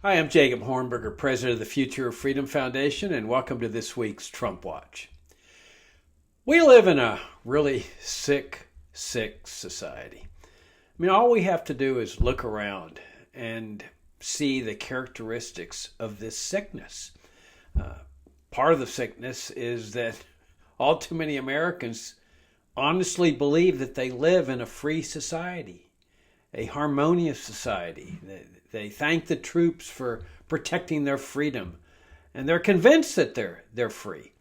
Hi, I'm Jacob Hornberger, president of the Future of Freedom Foundation, and welcome to this week's Trump Watch. We live in a really sick society. All we have to do is look around and see the characteristics of this sickness. Part of the sickness is that all too many Americans honestly believe that they live in a free society, a harmonious society. They thank the troops for protecting their freedom, and they're convinced that they're free.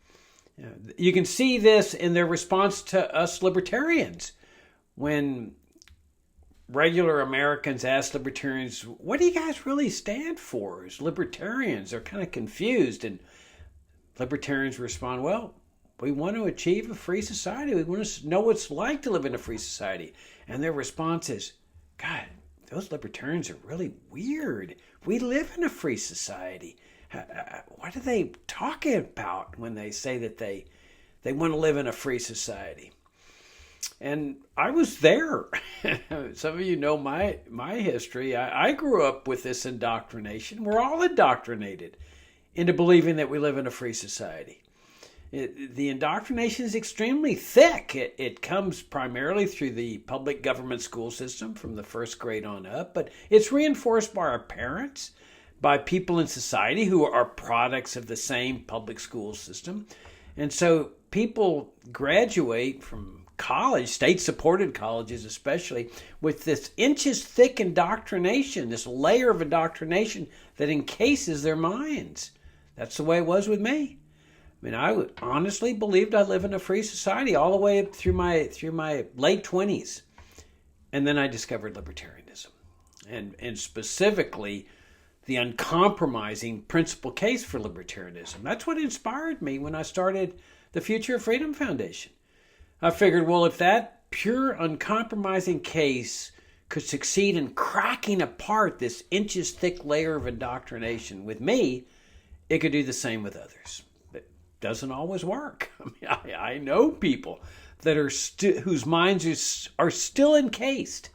You can see this in their response to us libertarians. When regular Americans ask libertarians, what do you guys really stand for as libertarians? They're kind of confused, and libertarians respond, well, we want to achieve a free society. We want to know what it's like to live in a free society. And their response is, God, those libertarians are really weird. We live in a free society. What are they talking about when they say that they want to live in a free society? And I was there. Some of you know my history. I grew up with this indoctrination. We're all indoctrinated into believing that we live in a free society. The indoctrination is extremely thick. It comes primarily through the public government school system from the first grade on up, but it's reinforced by our parents, by people in society who are products of the same public school system. And so people graduate from college, state-supported colleges especially, with this inches thick indoctrination, this layer of indoctrination that encases their minds. That's the way it was with me. I honestly believed I live in a free society all the way up through my late 20s. And then I discovered libertarianism. And specifically, the uncompromising principal case for libertarianism. That's what inspired me when I started the Future of Freedom Foundation. I figured, well, if that pure, uncompromising case could succeed in cracking apart this inches thick layer of indoctrination with me, it could do the same with others. Doesn't always work. I know people that are whose minds are still encased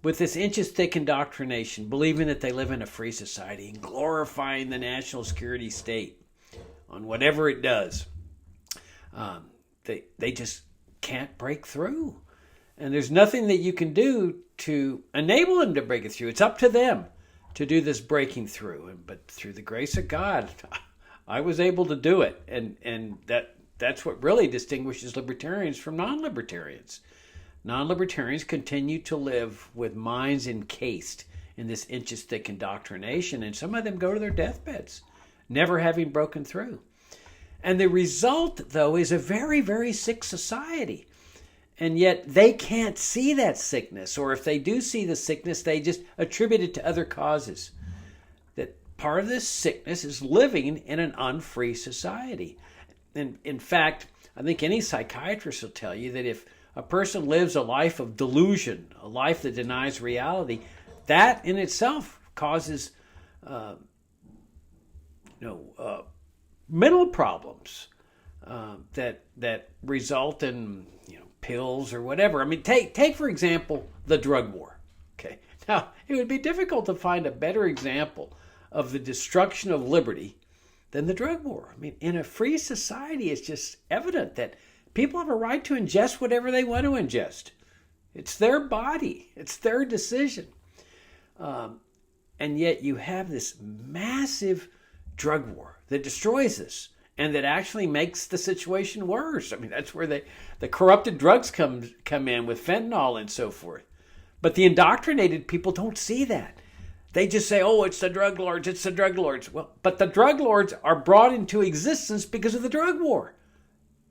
with this inches thick indoctrination, believing that they live in a free society and glorifying the national security state on whatever it does. They just can't break through, and there's nothing that you can do to enable them to break it through. It's up to them to do this breaking through, but through the grace of God, I was able to do it, and that's what really distinguishes libertarians from non-libertarians. Non-libertarians continue to live with minds encased in this inches-thick indoctrination, and some of them go to their deathbeds, never having broken through. And the result, though, is a very, very sick society. And yet they can't see that sickness, or if they do see the sickness, they just attribute it to other causes. Part of this sickness is living in an unfree society. And in fact, I think any psychiatrist will tell you that if a person lives a life of delusion, a life that denies reality, that in itself causes mental problems that result in pills or whatever. Take for example the drug war. Okay, now it would be difficult to find a better example of the destruction of liberty than the drug war. In a free society, it's just evident that people have a right to ingest whatever they want to ingest. It's their body. It's their decision. And yet you have this massive drug war that destroys us and that actually makes the situation worse. That's where the corrupted drugs come in with fentanyl and so forth. But the indoctrinated people don't see that. They just say, oh, it's the drug lords, it's the drug lords. Well, but the drug lords are brought into existence because of the drug war.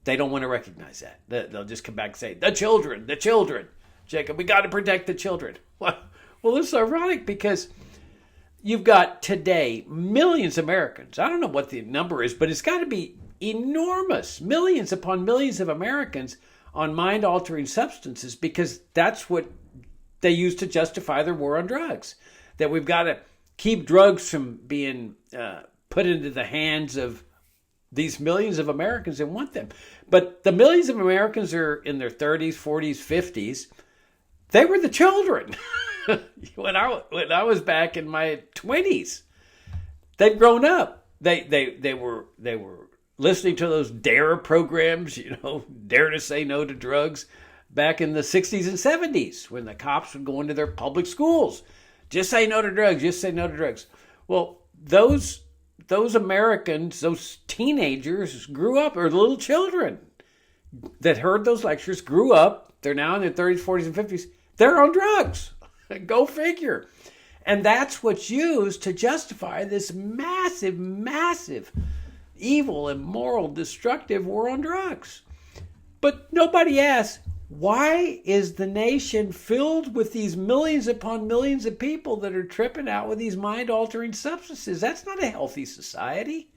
They don't want to recognize that. They'll just come back and say, the children. Jacob, we got to protect the children. Well, this is ironic because you've got today millions of Americans. I don't know what the number is, but it's got to be enormous. Millions upon millions of Americans on mind-altering substances because that's what they use to justify their war on drugs. That we've got to keep drugs from being put into the hands of these millions of Americans that want them. But the millions of Americans are in their 30s, 40s, 50s. They were the children when I was back in my 20s. they've grown up. They were listening to those DARE programs, Dare to Say No to Drugs, back in the 60s and 70s when the cops would go into their public schools. Just say no to drugs, just say no to drugs. Well, those Americans, those teenagers grew up, or little children that heard those lectures grew up. They're now in their 30s, 40s, and 50s. They're on drugs. Go figure. And that's what's used to justify this massive, massive, evil, immoral, destructive war on drugs. But nobody asks, why is the nation filled with these millions upon millions of people that are tripping out with these mind-altering substances? That's not a healthy society.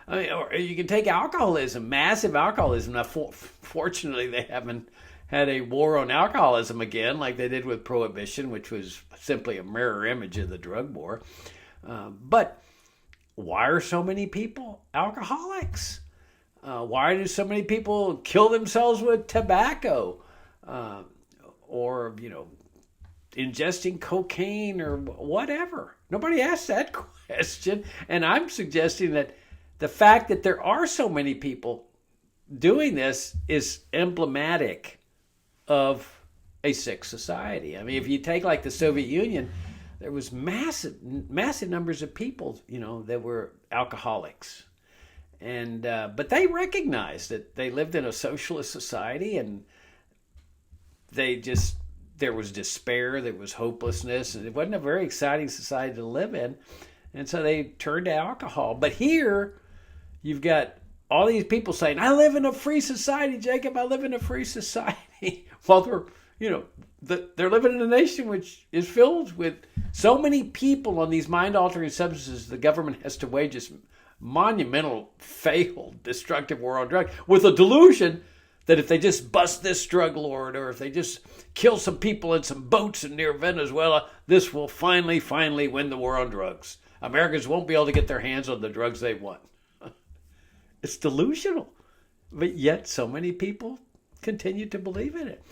I mean, or you can take alcoholism, massive alcoholism. Now, fortunately, they haven't had a war on alcoholism again like they did with Prohibition, which was simply a mirror image of the drug war. But why are so many people alcoholics? Why do so many people kill themselves with tobacco or, ingesting cocaine or whatever? Nobody asks that question. And I'm suggesting that the fact that there are so many people doing this is emblematic of a sick society. I mean, if you take like the Soviet Union, there was massive numbers of people, that were alcoholics. And but they recognized that they lived in a socialist society, and there was despair, there was hopelessness, and it wasn't a very exciting society to live in. And so they turned to alcohol. But here, you've got all these people saying, I live in a free society, Jacob, I live in a free society. While they're living in a nation which is filled with so many people on these mind-altering substances, the government has to wage this monumental, failed, destructive war on drugs with a delusion that if they just bust this drug lord, or if they just kill some people in some boats near Venezuela, this will finally win the war on drugs. Americans won't be able to get their hands on the drugs they want. It's delusional. But yet so many people continue to believe in it.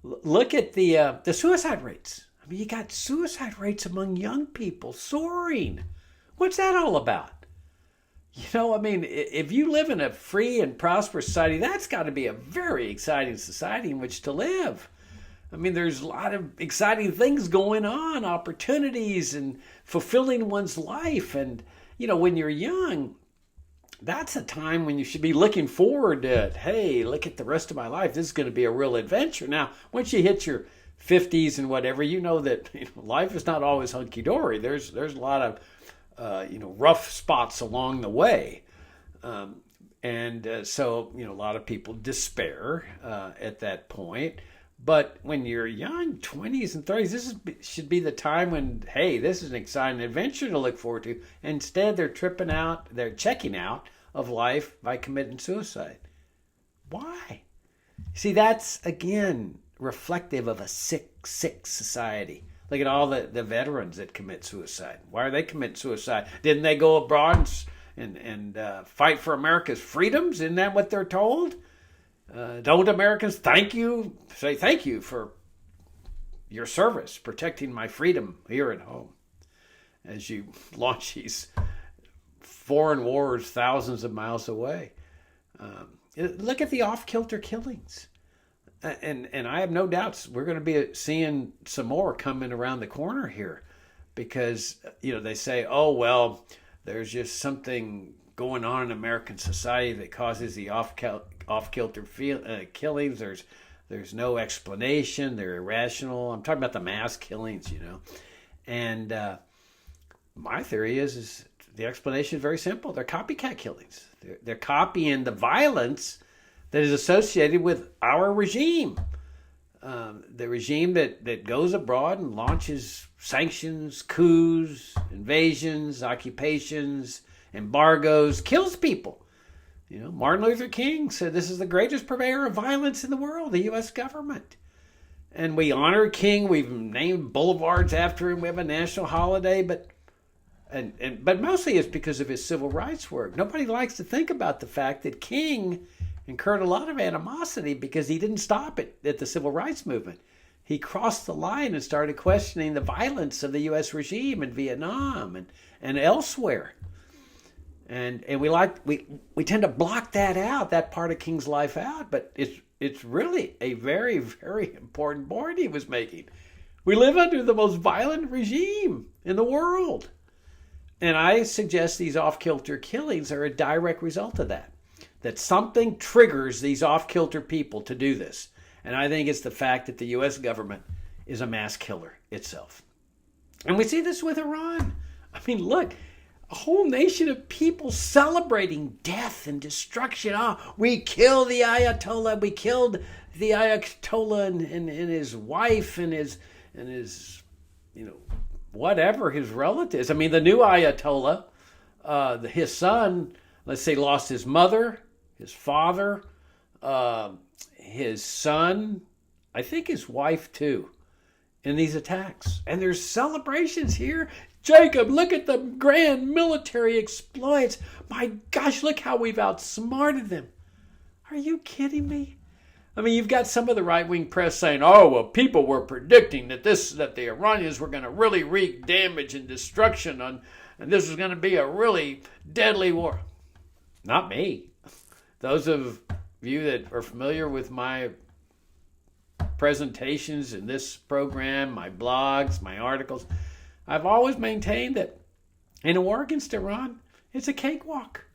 Look at the suicide rates. I mean, you got suicide rates among young people soaring. What's that all about? If you live in a free and prosperous society, that's got to be a very exciting society in which to live. I mean, there's a lot of exciting things going on, opportunities and fulfilling one's life. And, when you're young, that's a time when you should be looking forward to, hey, look at the rest of my life. This is going to be a real adventure. Now, once you hit your 50s and whatever, that life is not always hunky-dory. There's a lot of rough spots along the way. So a lot of people despair at that point. But when you're young, 20s and 30s, should be the time when, hey, this is an exciting adventure to look forward to. Instead, they're checking out of life by committing suicide. Why? See, that's, again, reflective of a sick society. Look at all the veterans that commit suicide. Why are they committing suicide? Didn't they go abroad and fight for America's freedoms? Isn't that what they're told? Don't Americans say thank you for your service, protecting my freedom here at home, as you launch these foreign wars thousands of miles away? Look at the off-kilter killings. And I have no doubts we're going to be seeing some more coming around the corner here, because, they say, oh, well, there's just something going on in American society that causes the off-kilter killings. There's no explanation. They're irrational. I'm talking about the mass killings, And my theory is the explanation is very simple. They're copycat killings. They're copying the violence that is associated with our regime. The regime that goes abroad and launches sanctions, coups, invasions, occupations, embargoes, kills people. Martin Luther King said this is the greatest purveyor of violence in the world, the U.S. government. And we honor King. We've named boulevards after him. We have a national holiday, but mostly it's because of his civil rights work. Nobody likes to think about the fact that King incurred a lot of animosity because he didn't stop it at the civil rights movement. he crossed the line and started questioning the violence of the U.S. regime in Vietnam and elsewhere. And we tend to block that out, that part of King's life out, but it's really a very, very important point he was making. We live under the most violent regime in the world. And I suggest these off-kilter killings are a direct result of that something triggers these off-kilter people to do this. And I think it's the fact that the U.S. government is a mass killer itself. And we see this with Iran. I mean, look, a whole nation of people celebrating death and destruction. Oh, we killed the Ayatollah. We killed the Ayatollah and his wife and his whatever, his relatives. I mean, the new Ayatollah, his son, let's say, lost his mother, his father, his son, I think his wife too, in these attacks. And there's celebrations here. Jacob, look at the grand military exploits. My gosh, look how we've outsmarted them. Are you kidding me? I mean, you've got some of the right-wing press saying, oh, well, people were predicting that the Iranians were going to really wreak damage and destruction and this was going to be a really deadly war. Not me. Those of you that are familiar with my presentations in this program, my blogs, my articles, I've always maintained that in a war against Iran, it's a cakewalk.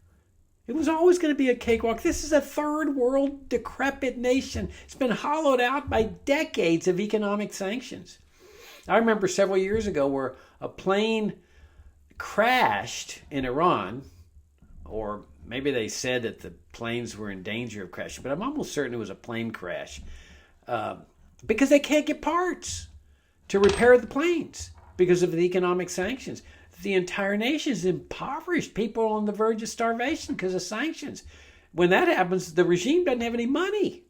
It was always going to be a cakewalk. This is a third world decrepit nation. It's been hollowed out by decades of economic sanctions. I remember several years ago where a plane crashed in Iran, or maybe they said that the planes were in danger of crashing, but I'm almost certain it was a plane crash because they can't get parts to repair the planes because of the economic sanctions. The entire nation is impoverished. People are on the verge of starvation because of sanctions. When that happens, the regime doesn't have any money.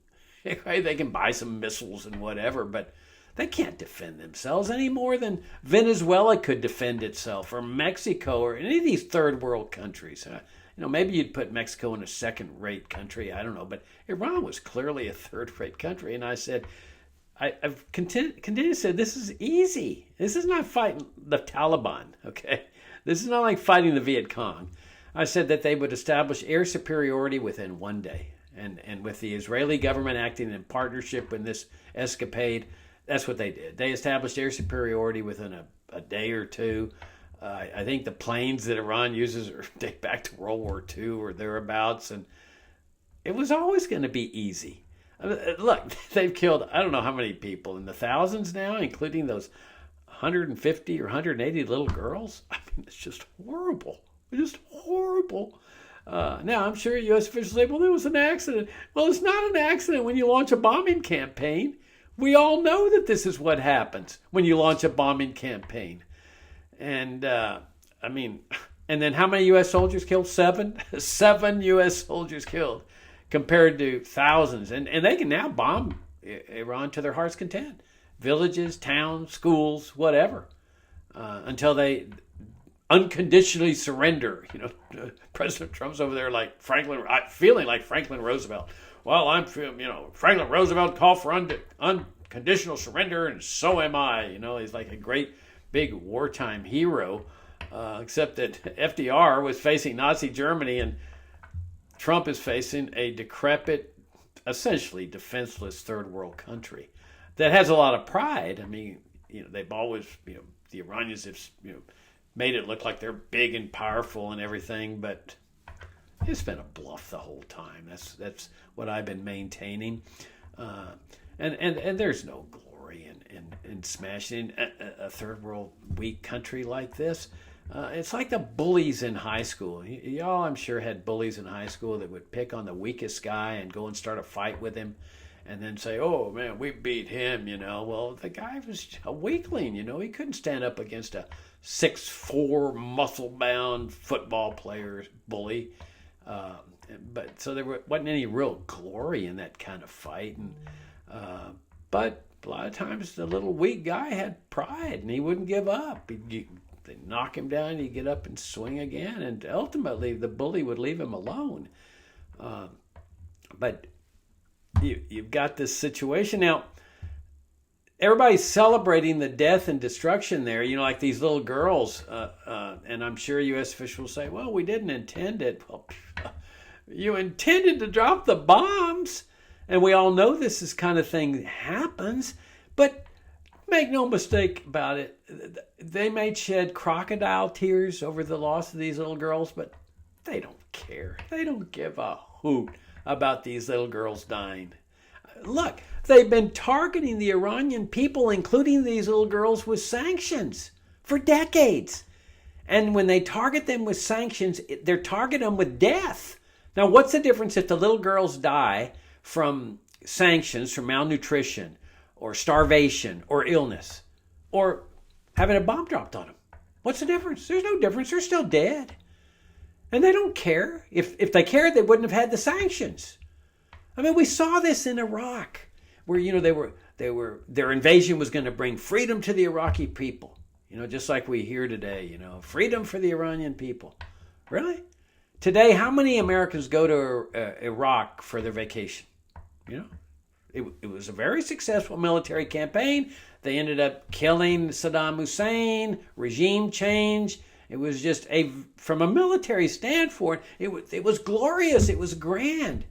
They can buy some missiles and whatever, but they can't defend themselves any more than Venezuela could defend itself, or Mexico, or any of these third world countries. Maybe you'd put Mexico in a second-rate country. I don't know, but Iran was clearly a third-rate country, and I said, I've continued to say this is easy. This is not fighting the Taliban, okay? This is not like fighting the Viet Cong. I said that they would establish air superiority within one day. And with the Israeli government acting in partnership in this escapade, that's what they did. They established air superiority within a day or two. I think the planes that Iran uses date back to World War II or thereabouts. And it was always going to be easy. Look, they've killed, I don't know how many people, in the thousands now, including those 150 or 180 little girls. I mean, it's just horrible. It's just horrible. Now, I'm sure U.S. officials say, well, there was an accident. Well, it's not an accident when you launch a bombing campaign. We all know that this is what happens when you launch a bombing campaign. And, and then how many U.S. soldiers killed? 7? 7 U.S. soldiers killed, compared to thousands. And they can now bomb Iran to their heart's content. Villages, towns, schools, whatever, until they unconditionally surrender. President Trump's over there feeling like Franklin Roosevelt. Well, Franklin Roosevelt called for unconditional surrender, and so am I. He's like a great big wartime hero, except that FDR was facing Nazi Germany, and Trump is facing a decrepit, essentially defenseless third world country that has a lot of pride. I mean, they've always, the Iranians have, made it look like they're big and powerful and everything, but it's been a bluff the whole time. That's what I've been maintaining. And there's no glory in smashing a third world weak country like this. It's like the bullies in high school. Y'all, I'm sure, had bullies in high school that would pick on the weakest guy and go and start a fight with him and then say, oh, man, we beat him, Well, the guy was a weakling, He couldn't stand up against a 6'4", muscle-bound football player bully. But so there wasn't any real glory in that kind of fight. But a lot of times the little weak guy had pride, and he wouldn't give up. They'd knock him down, he'd get up and swing again, and ultimately the bully would leave him alone. But you've got this situation now. everybody's celebrating the death and destruction there, like these little girls. And I'm sure U.S. officials say, well, we didn't intend it. Well, you intended to drop the bombs. And we all know this kind of thing happens. But make no mistake about it. They may shed crocodile tears over the loss of these little girls, but they don't care. They don't give a hoot about these little girls dying. Look, they've been targeting the Iranian people, including these little girls, with sanctions for decades. And when they target them with sanctions, they're targeting them with death. Now, what's the difference if the little girls die from sanctions, from malnutrition, or starvation, or illness, or having a bomb dropped on them? What's the difference? There's no difference. They're still dead. And they don't care. If they cared, they wouldn't have had the sanctions. I mean, we saw this in Iraq, where their invasion was going to bring freedom to the Iraqi people. Just like we hear today, freedom for the Iranian people. Really? Today, how many Americans go to Iraq for their vacation? It was a very successful military campaign. They ended up killing Saddam Hussein, regime change. It was just from a military standpoint, it was glorious. It was grand.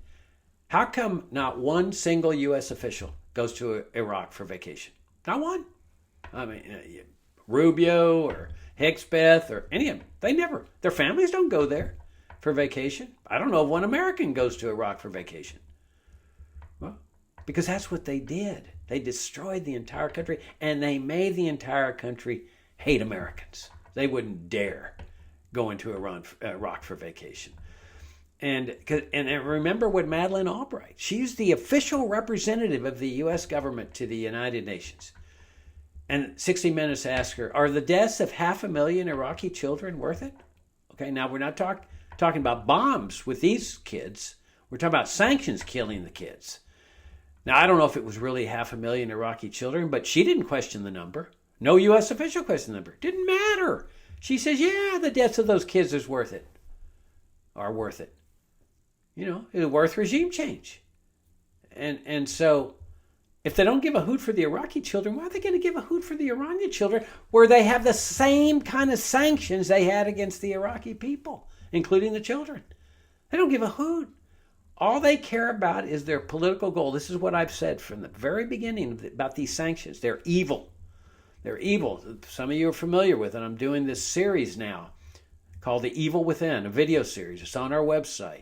How come not one single U.S. official goes to Iraq for vacation? Not one. I mean, Rubio or Hixbeth or any of them. They never. Their families don't go there for vacation. I don't know if one American goes to Iraq for vacation. Well, because that's what they did. They destroyed the entire country, and they made the entire country hate Americans. They wouldn't dare go into Iraq for vacation. And remember what Madeleine Albright, she's the official representative of the U.S. government to the United Nations. And 60 Minutes asked her, are the deaths of 500,000 Iraqi children worth it? Okay, now we're not talking about bombs with these kids. We're talking about sanctions killing the kids. Now, I don't know if it was really 500,000 Iraqi children, but she didn't question the number. No U.S. official questioned the number. Didn't matter. She says, yeah, the deaths of those kids are worth it. It's worth regime change. And so if they don't give a hoot for the Iraqi children, why are they going to give a hoot for the Iranian children, where they have the same kind of sanctions they had against the Iraqi people, including the children? They don't give a hoot. All they care about is their political goal. This is what I've said from the very beginning about these sanctions. They're evil. They're evil. Some of you are familiar with it. I'm doing this series now called The Evil Within, a video series. It's on our website.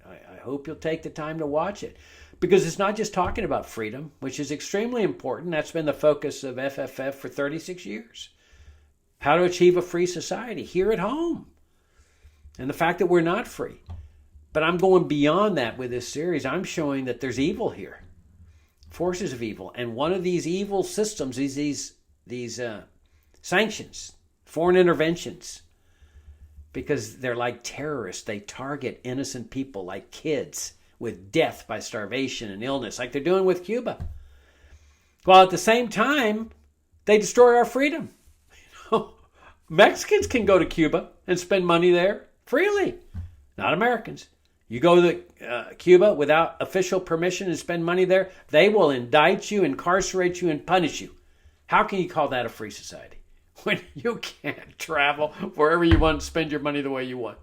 I hope you'll take the time to watch it, because it's not just talking about freedom, which is extremely important. That's been the focus of FFF for 36 years. How to achieve a free society here at home, and the fact that we're not free. But I'm going beyond that with this series. I'm showing that there's evil here, forces of evil, and one of these evil systems is these sanctions, foreign interventions. Because they're like terrorists. They target innocent people like kids with death by starvation and illness, like they're doing with Cuba. While at the same time, they destroy our freedom. Mexicans can go to Cuba and spend money there freely, not Americans. You go to Cuba without official permission and spend money there, they will indict you, incarcerate you, and punish you. How can you call that a free society? When you can't travel wherever you want, spend your money the way you want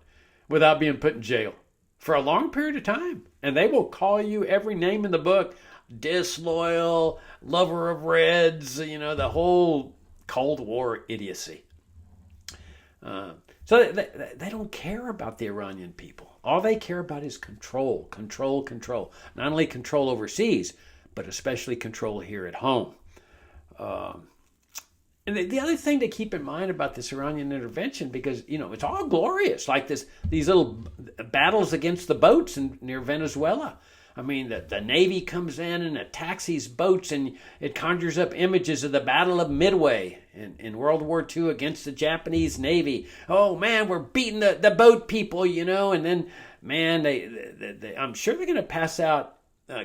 without being put in jail for a long period of time. And they will call you every name in the book, disloyal, lover of Reds, the whole Cold War idiocy. So they don't care about the Iranian people. All they care about is control, control, control. Not only control overseas, but especially control here at home. And the other thing to keep in mind about this Iranian intervention, because, it's all glorious, like these little battles against the boats near Venezuela. I mean, the Navy comes in and attacks these boats, and it conjures up images of the Battle of Midway in World War II against the Japanese Navy. Oh, man, we're beating the boat people, and then, man, I'm sure they're going to pass out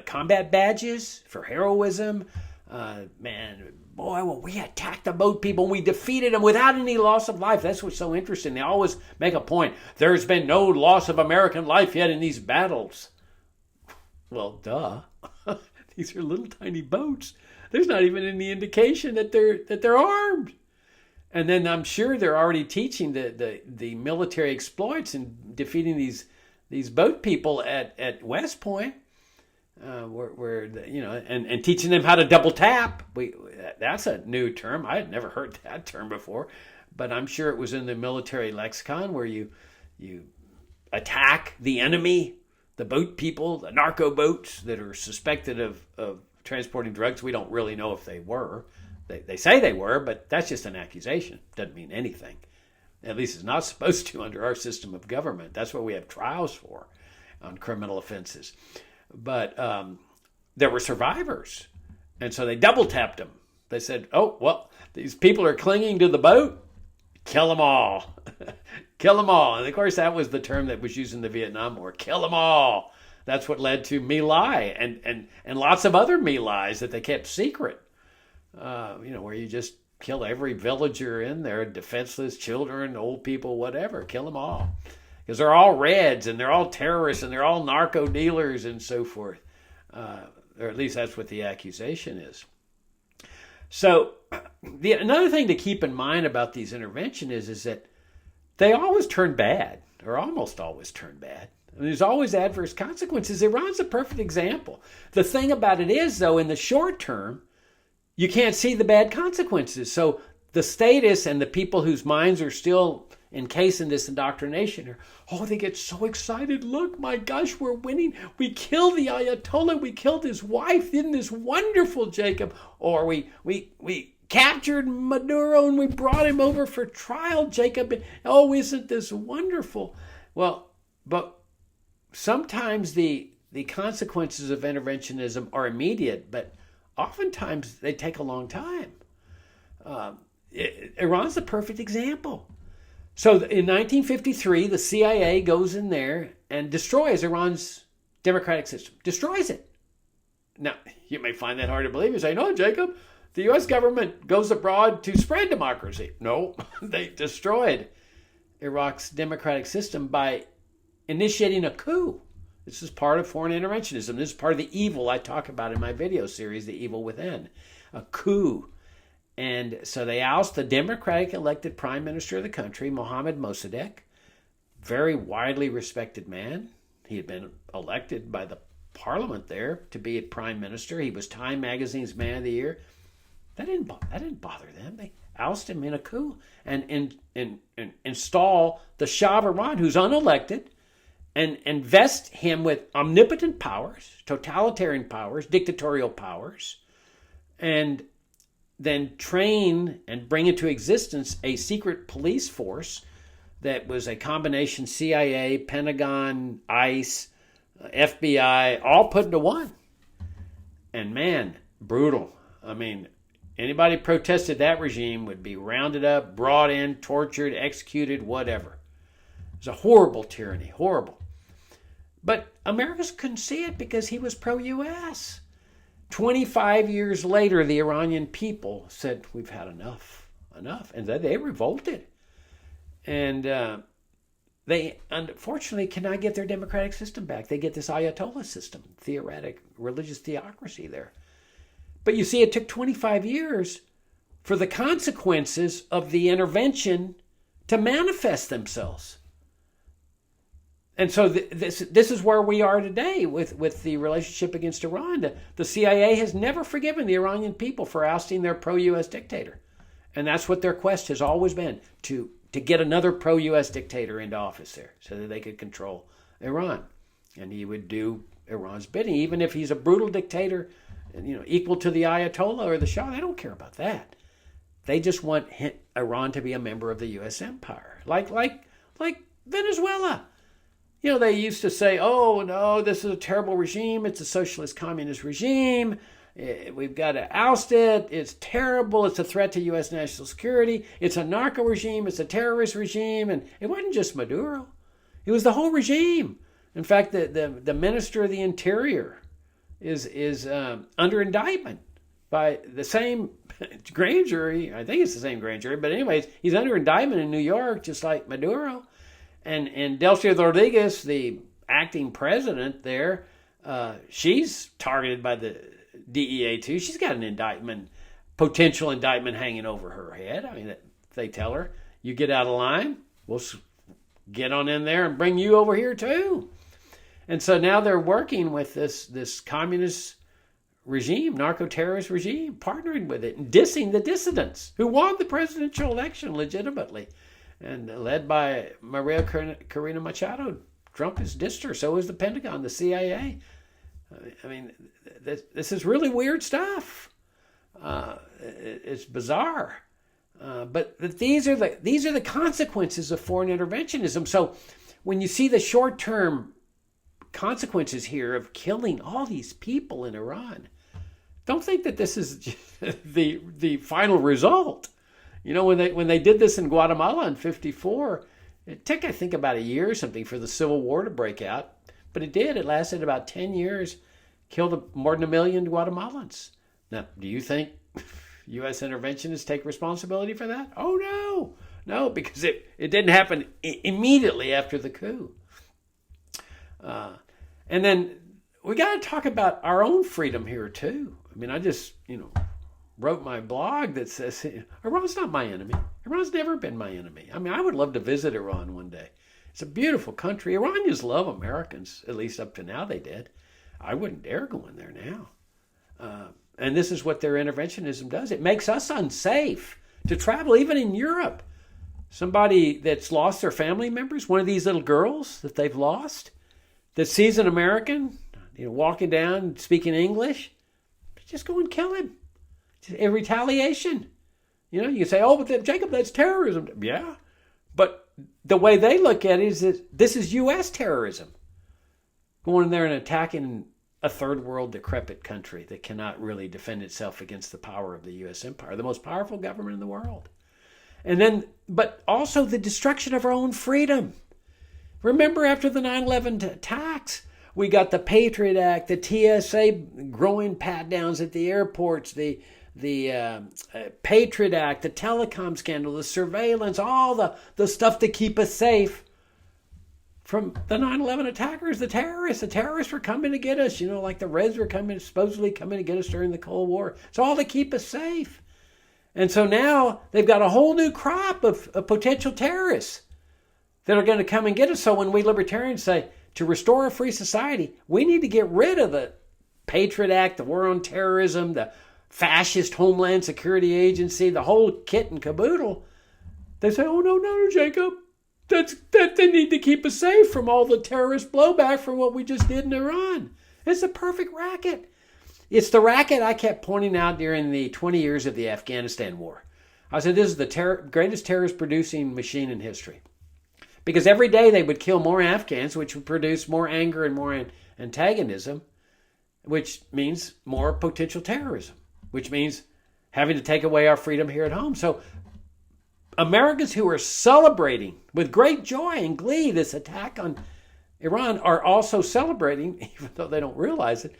combat badges for heroism. Well, we attacked the boat people and we defeated them without any loss of life. That's what's so interesting. They always make a point. There's been no loss of American life yet in these battles. Well, duh. These are little tiny boats. There's not even any indication that they're armed. And then I'm sure they're already teaching the military exploits and defeating these boat people at West Point, where and teaching them how to double tap. That's a new term. I had never heard that term before, but I'm sure it was in the military lexicon where you attack the enemy, the boat people, the narco boats that are suspected of transporting drugs. We don't really know if they were. They say they were, but that's just an accusation. Doesn't mean anything. At least it's not supposed to under our system of government. That's what we have trials for on criminal offenses. But there were survivors. And so they double tapped them. They said, oh, well, these people are clinging to the boat. Kill them all. Kill them all. And of course, that was the term that was used in the Vietnam War. Kill them all. That's what led to My Lai and lots of other My Lais that they kept secret. Where you just kill every villager in there, defenseless children, old people, whatever. Kill them all. Because they're all Reds and they're all terrorists and they're all narco dealers and so forth. Or at least that's what the accusation is. So another thing to keep in mind about these interventionists is that they always turn bad, or almost always turn bad. And there's always adverse consequences. Iran's a perfect example. The thing about it is, though, in the short term, you can't see the bad consequences. So the statists and the people whose minds are still encased in this indoctrination they get so excited. Look, my gosh, we're winning. We killed the Ayatollah. We killed his wife. Isn't this wonderful, Jacob? Or we captured Maduro and we brought him over for trial, Jacob. Oh, isn't this wonderful? Well, but sometimes the consequences of interventionism are immediate, but oftentimes they take a long time. Iran's the perfect example. So in 1953, the CIA goes in there and destroys Iran's democratic system. Destroys it. Now, you may find that hard to believe. You say, no, Jacob, the U.S. government goes abroad to spread democracy. No, they destroyed Iraq's democratic system by initiating a coup. This is part of foreign interventionism. This is part of the evil I talk about in my video series, The Evil Within. A coup. And so they oust the democratic elected prime minister of the country, Mohammad Mossadegh, very widely respected man. He had been elected by the parliament there to be a prime minister. He was Time Magazine's Man of the Year. That didn't bother them. They oust him in a coup and install the Shah of Iran, who's unelected, and invest him with omnipotent powers, totalitarian powers, dictatorial powers, and then train and bring into existence a secret police force that was a combination CIA, Pentagon, ICE, FBI, all put into one. And man, brutal. I mean, anybody protested that regime would be rounded up, brought in, tortured, executed, whatever. It was a horrible tyranny, horrible. But Americans couldn't see it because he was pro-U.S. 25 years later, the Iranian people said, we've had enough. And they revolted. And they, unfortunately, cannot get their democratic system back. They get this Ayatollah system, theoretic, religious theocracy there. But you see, it took 25 years for the consequences of the intervention to manifest themselves. And so this is where we are today with the relationship against Iran. The CIA has never forgiven the Iranian people for ousting their pro-U.S. dictator. And that's what their quest has always been, to get another pro-U.S. dictator into office there so that they could control Iran. And he would do Iran's bidding, even if he's a brutal dictator, equal to the Ayatollah or the Shah. They don't care about that. They just want Iran to be a member of the U.S. empire, like Venezuela. They used to say, oh, no, this is a terrible regime. It's a socialist communist regime. We've got to oust it. It's terrible. It's a threat to U.S. national security. It's a narco regime. It's a terrorist regime. And it wasn't just Maduro. It was the whole regime. In fact, the Minister of the Interior is under indictment by the same grand jury. I think it's the same grand jury. But anyways, he's under indictment in New York, just like Maduro. And Delcy Rodriguez, the acting president there, she's targeted by the DEA too. She's got an potential indictment hanging over her head. I mean, they tell her, you get out of line, we'll get on in there and bring you over here too. And so now they're working with this communist regime, narco-terrorist regime, partnering with it and dissing the dissidents who won the presidential election legitimately. And led by Maria Corina Machado, Trump has dissed her. So is the Pentagon, the CIA. I mean, this is really weird stuff. It's bizarre. But these are the consequences of foreign interventionism. So when you see the short-term consequences here of killing all these people in Iran, don't think that this is the final result. You know, when they did this in Guatemala in '54, it took, I think, about a year or something for the Civil War to break out. But it did. It lasted about 10 years, killed more than 1 million Guatemalans. Now, do you think U.S. interventionists take responsibility for that? Oh, no. No, because it didn't happen immediately after the coup. And then we got to talk about our own freedom here, too. I mean, I just, wrote my blog that says, Iran's not my enemy. Iran's never been my enemy. I mean, I would love to visit Iran one day. It's a beautiful country. Iranians love Americans, at least up to now they did. I wouldn't dare go in there now. And this is what their interventionism does. It makes us unsafe to travel, even in Europe. Somebody that's lost their family members, one of these little girls that they've lost, that sees an American, walking down speaking English, just go and kill him. In retaliation. You can say, oh, but Jacob, that's terrorism. Yeah. But the way they look at it is that this is U.S. terrorism. Going in there and attacking a third world decrepit country that cannot really defend itself against the power of the U.S. empire, the most powerful government in the world. And then, but also the destruction of our own freedom. Remember after the 9/11 attacks, we got the Patriot Act, the TSA growing pat-downs at the airports, the Patriot Act, the telecom scandal, the surveillance, all the stuff to keep us safe from the 9/11 attackers, the terrorists. The terrorists were coming to get us, like the Reds were supposedly coming to get us during the Cold War. It's all to keep us safe. And so now they've got a whole new crop of potential terrorists that are going to come and get us. So when we libertarians say, to restore a free society, we need to get rid of the Patriot Act, the war on terrorism, the fascist Homeland Security Agency, the whole kit and caboodle. They say, oh, no, Jacob. That they need to keep us safe from all the terrorist blowback from what we just did in Iran. It's a perfect racket. It's the racket I kept pointing out during the 20 years of the Afghanistan war. I said, this is the greatest terrorist-producing machine in history. Because every day they would kill more Afghans, which would produce more anger and more antagonism, which means more potential terrorism, which means having to take away our freedom here at home. So Americans who are celebrating with great joy and glee this attack on Iran are also celebrating, even though they don't realize it,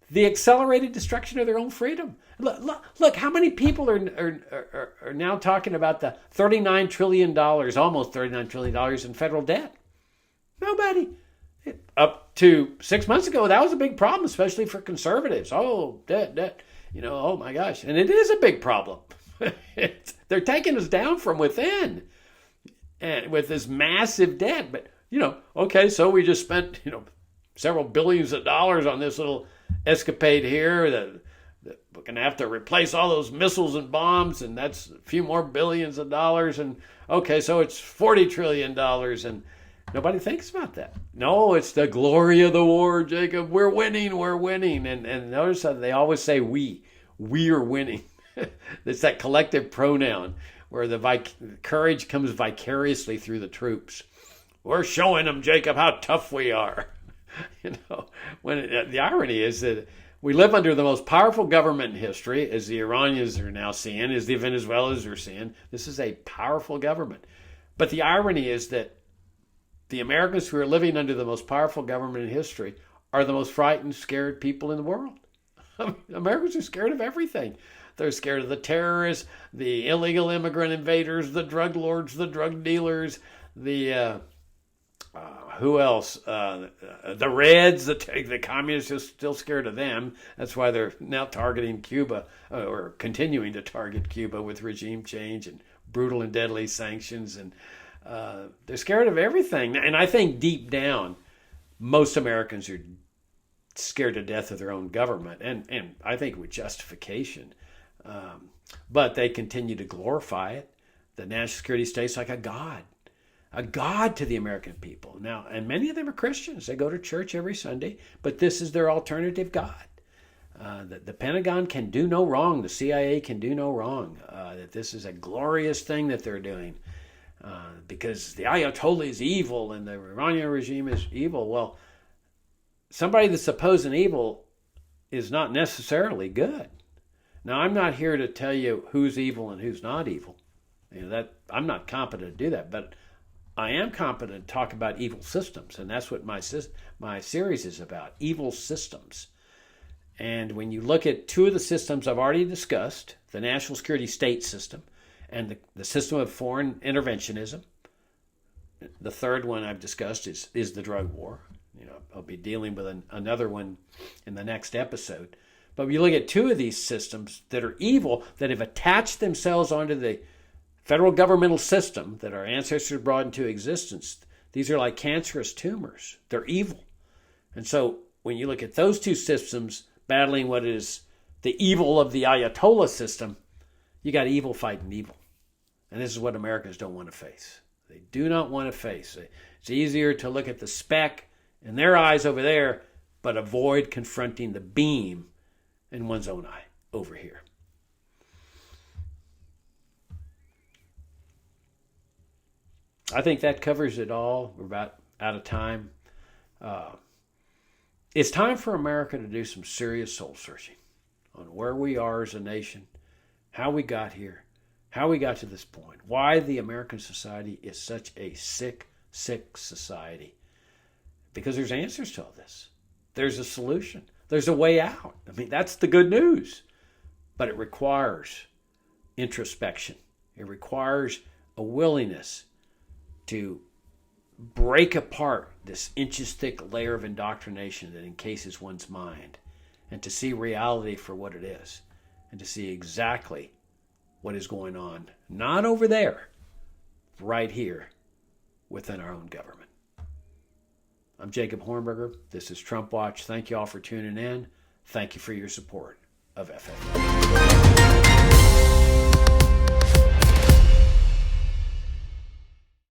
the accelerated destruction of their own freedom. Look, how many people are now talking about the $39 trillion, almost $39 trillion in federal debt? Nobody. Up to 6 months ago, that was a big problem, especially for conservatives. Oh, debt, oh my gosh. And it is a big problem. They're taking us down from within and with this massive debt. But, okay, so we just spent, several billions of dollars on this little escapade here that we're going to have to replace all those missiles and bombs, and that's a few more billions of dollars. And okay, so it's $40 trillion, and nobody thinks about that. No, it's the glory of the war, Jacob. We're winning. And notice that they always say we are winning. It's that collective pronoun where the courage comes vicariously through the troops. We're showing them, Jacob, how tough we are. When the irony is that we live under the most powerful government in history, as the Iranians are now seeing, as the Venezuelans are seeing. This is a powerful government. But the irony is that the Americans who are living under the most powerful government in history are the most frightened, scared people in the world. Americans are scared of everything. They're scared of the terrorists, the illegal immigrant invaders, the drug lords, the drug dealers, the Who else? The Reds, the communists are still scared of them. That's why they're now targeting Cuba, or continuing to target Cuba with regime change and brutal and deadly sanctions. And they're scared of everything. And I think deep down, most Americans are scared to death of their own government, and I think with justification. But they continue to glorify it. The national security state's like a god to the American people. Now, and many of them are Christians. They go to church every Sunday, but this is their alternative God. The Pentagon can do no wrong. The CIA can do no wrong. That this is a glorious thing that they're doing. Because the Ayatollah is evil and the Iranian regime is evil. Well, somebody that's opposing evil is not necessarily good. Now, I'm not here to tell you who's evil and who's not evil. That I'm not competent to do that, but I am competent to talk about evil systems, and that's what my series is about, evil systems. And when you look at two of the systems I've already discussed, the national security state system and the system of foreign interventionism, the third one I've discussed is the drug war. I'll be dealing with another one in the next episode. But when you look at two of these systems that are evil, that have attached themselves onto the federal governmental system that our ancestors brought into existence, these are like cancerous tumors. They're evil. And so when you look at those two systems battling what is the evil of the Ayatollah system, you got evil fighting evil. And this is what Americans don't want to face. They do not want to face. It's easier to look at the speck in their eyes over there, but avoid confronting the beam in one's own eye over here. I think that covers it all. We're about out of time. It's time for America to do some serious soul searching on where we are as a nation, how we got here, how we got to this point, why the American society is such a sick society. Because there's answers to all this. There's a solution. There's a way out. That's the good news. But it requires introspection. It requires a willingness to break apart this inches thick layer of indoctrination that encases one's mind, and to see reality for what it is, and to see exactly what is going on, not over there, right here within our own government. I'm Jacob Hornberger. This is Trump Watch. Thank you all for tuning in. Thank you for your support of FFA.